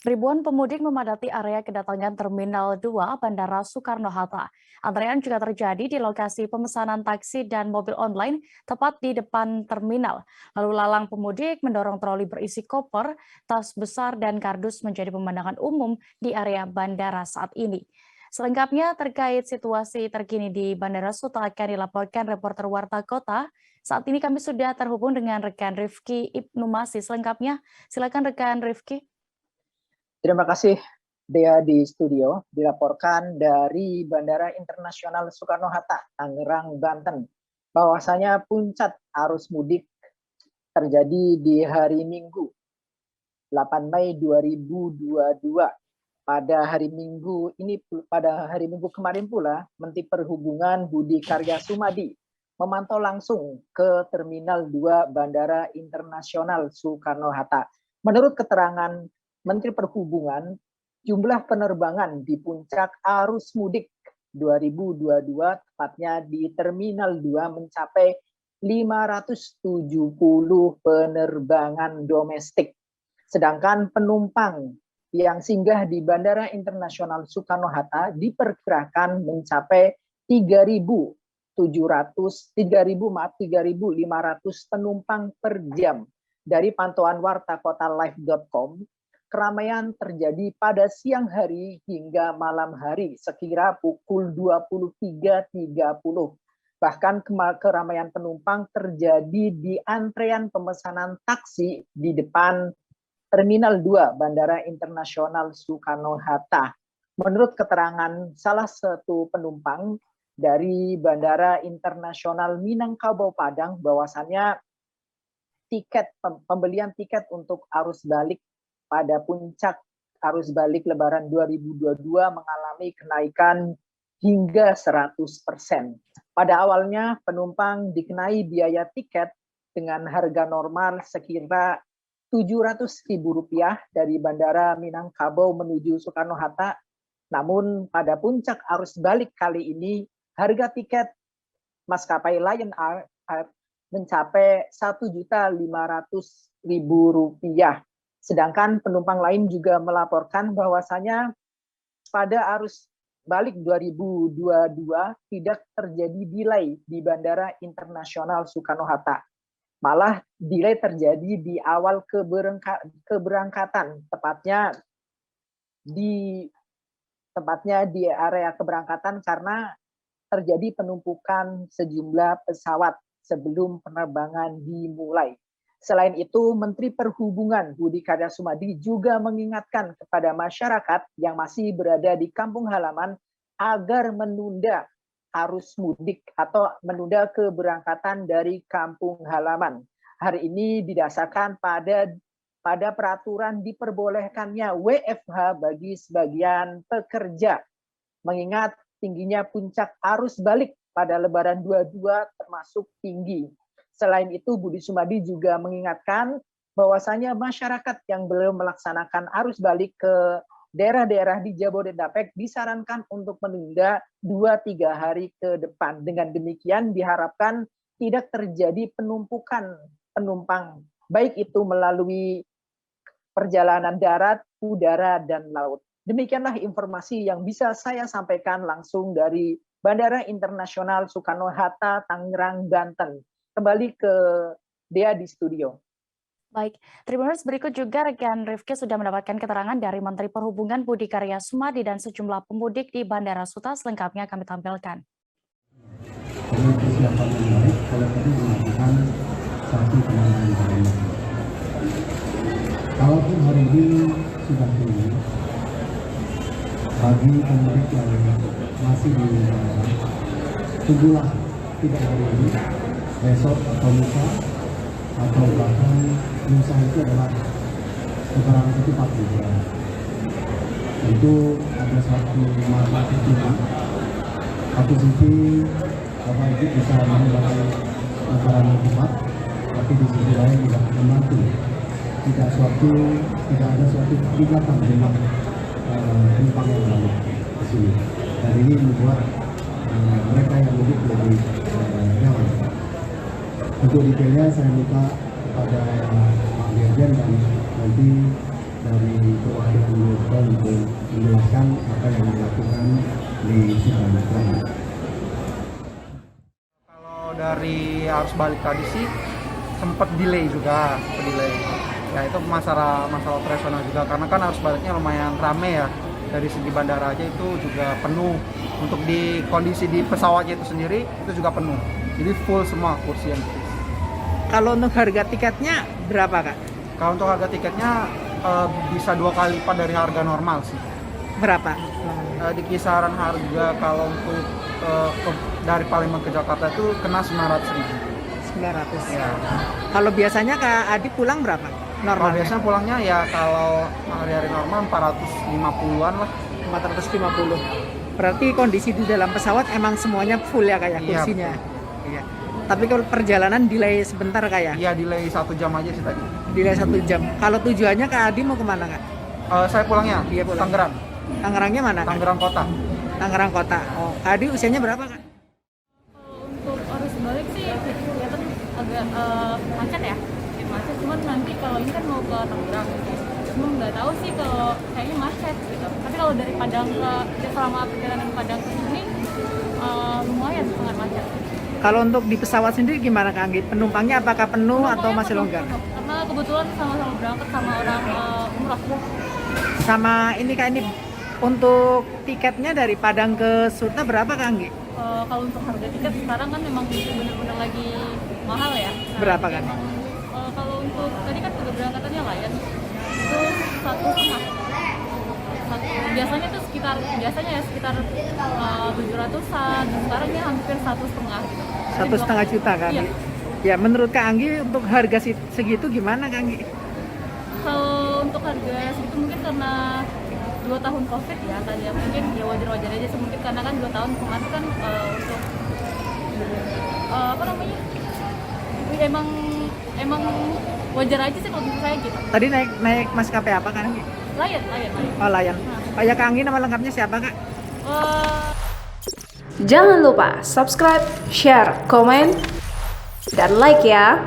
Ribuan pemudik memadati area kedatangan Terminal 2 Bandara Soekarno-Hatta. Antrean juga terjadi di lokasi pemesanan taksi dan mobil online tepat di depan terminal. Lalu lalang pemudik mendorong troli berisi koper, tas besar, dan kardus menjadi pemandangan umum di area bandara saat ini. Selengkapnya terkait situasi terkini di Bandara Suta akan dilaporkan reporter Warta Kota. Saat ini kami sudah terhubung dengan rekan Rifki Ibnu Masih. Selengkapnya, silakan rekan Rifki. Terima kasih, Dea di studio. Dilaporkan dari Bandara Internasional Soekarno-Hatta, Tangerang, Banten, bahwasanya puncak arus mudik terjadi di hari Minggu, 8 Mei 2022. Pada hari Minggu kemarin pula, Menteri Perhubungan Budi Karya Sumadi memantau langsung ke Terminal 2 Bandara Internasional Soekarno-Hatta. Menurut keterangan Menteri Perhubungan, jumlah penerbangan di puncak arus mudik 2022 tepatnya di Terminal 2 mencapai 570 penerbangan domestik. Sedangkan penumpang yang singgah di Bandara Internasional Soekarno-Hatta diperkirakan mencapai 3.500 penumpang per jam. Dari pantauan wartakotalive.com, keramaian terjadi pada siang hari hingga malam hari sekira pukul 23.30. Bahkan keramaian penumpang terjadi di antrean pemesanan taksi di depan Terminal 2 Bandara Internasional Soekarno-Hatta. Menurut keterangan salah satu penumpang dari Bandara Internasional Minangkabau Padang, bahwasannya pembelian tiket untuk arus balik pada puncak arus balik Lebaran 2022 mengalami kenaikan hingga 100%. Pada awalnya penumpang dikenai biaya tiket dengan harga normal sekira Rp700.000 dari Bandara Minangkabau menuju Soekarno-Hatta. Namun pada puncak arus balik kali ini harga tiket maskapai Lion Air mencapai Rp1.500.000. Sedangkan penumpang lain juga melaporkan bahwasanya pada arus balik 2022 tidak terjadi delay di Bandara Internasional Soekarno-Hatta. Malah delay terjadi di awal keberangkatan, tepatnya di area keberangkatan karena terjadi penumpukan sejumlah pesawat sebelum penerbangan dimulai. Selain itu, Menteri Perhubungan Budi Karya Sumadi juga mengingatkan kepada masyarakat yang masih berada di kampung halaman agar menunda arus mudik atau menunda keberangkatan dari kampung halaman. Hari ini didasarkan pada peraturan diperbolehkannya WFH bagi sebagian pekerja, mengingat tingginya puncak arus balik pada Lebaran 22 termasuk tinggi. Selain itu, Budi Sumadi juga mengingatkan bahwasanya masyarakat yang belum melaksanakan arus balik ke daerah-daerah di Jabodetabek disarankan untuk menunda 2-3 hari ke depan. Dengan demikian diharapkan tidak terjadi penumpukan penumpang, baik itu melalui perjalanan darat, udara, dan laut. Demikianlah informasi yang bisa saya sampaikan langsung dari Bandara Internasional Soekarno-Hatta, Tangerang, Banten. Kembali ke Dea di studio. Baik, Tribuners, berikut juga rekan Rifki sudah mendapatkan keterangan dari Menteri Perhubungan Budi Karya Sumadi dan sejumlah pemudik di Bandara Suta. Selengkapnya kami tampilkan. Dengan persiapan yang baik, kalau tadi melakukan satu penanganan bencana. Kalaupun hari ini sudah tinggi, bagi pemudik yang masih di bandara, tunggulah tidak hari ini, besok atau lusa, atau bahkan lusa itu adalah keterangan ketupat juga. Tentu ada suatu manfaat juga. Satu sisi Bapak Ibu bisa menggunakan keterangan ketupat, tapi di sisi lain juga membantu. Tidak ada suatu kegiatan dengan penumpang yang lalu di sini. Dan ini membuat mereka yang mudik lebih nyaman. Untuk detailnya saya minta kepada Pak Dirjen dan nanti dari perwakilan Indonesia untuk menjelaskan apa yang dilakukan di sidang kami. Kalau dari arus balik tadi sih sempat delay. Ya itu masalah operasional juga karena kan arus baliknya lumayan rame ya. Dari segi bandara aja itu juga penuh. Untuk di kondisi di pesawatnya itu sendiri itu juga penuh. Jadi full semua kursi yang terisi. Kalau untuk harga tiketnya berapa Kak? Kalau untuk harga tiketnya bisa 2 kali lipat dari harga normal sih. Berapa? Di kisaran harga kalau untuk dari Palembang ke Jakarta itu kena 900.000. 900. Ya. Kalau biasanya Kak Adi pulang berapa? Kalau Normal. biasanya pulangnya ya kalau hari-hari normal 450-an lah. 450. Berarti kondisi di dalam pesawat emang semuanya full ya kayak Iya, kursinya. Iya. Tapi kalau perjalanan delay sebentar kayak. Iya delay 1 jam aja sih tadi. Delay 1 jam. Kalau tujuannya Kak Adi mau kemana Kak? Saya pulangnya Iya, pulang. Tangerang, Tangerangnya mana Kak? Tangerang kota. Tangerang kota. Oh, Kak Adi usianya berapa Kak? Untuk arus balik sih kelihatan agak macet ya, macet. Cuman nanti kalau ini kan mau ke Tangerang, cuma nggak tahu sih kalau kayaknya macet gitu. Tapi kalau dari Padang ke selama perjalanan Padang ke sini lumayan sangat macet. Kalau untuk di pesawat sendiri gimana Kak Anggi? Penumpangnya apakah penuh atau Lumayan masih penuh, longgar? penuh. Karena kebetulan sama-sama berangkat sama orang umroh. Sama ini Kak ini untuk tiketnya dari Padang ke Suta berapa Kak Anggi? Kalau untuk harga tiket sekarang kan memang benar-benar lagi mahal ya. Nah, Berapa kan? emang, kalau untuk tadi kan keberangkatannya Lion itu 1,5. Biasanya tuh sekitar 700-an, sekarang ini hampir 1,5 gitu. 1,5 juta kan? Iya. Ya menurut Kak Anggi untuk harga segitu gimana Kak Anggi? Kalau untuk harga segitu mungkin karena 2 tahun COVID ya tadi ya, mungkin ya wajar-wajar aja sih, mungkin karena kan 2 tahun kemarin kan untuk apa namanya emang wajar aja sih kalau menurut saya gitu. Tadi naik maskapai apa Kak Anggi? Lion. Oh Lion. Oh ya Kak Anggi, nama lengkapnya siapa Kak? Jangan lupa subscribe, share, komen, dan like ya.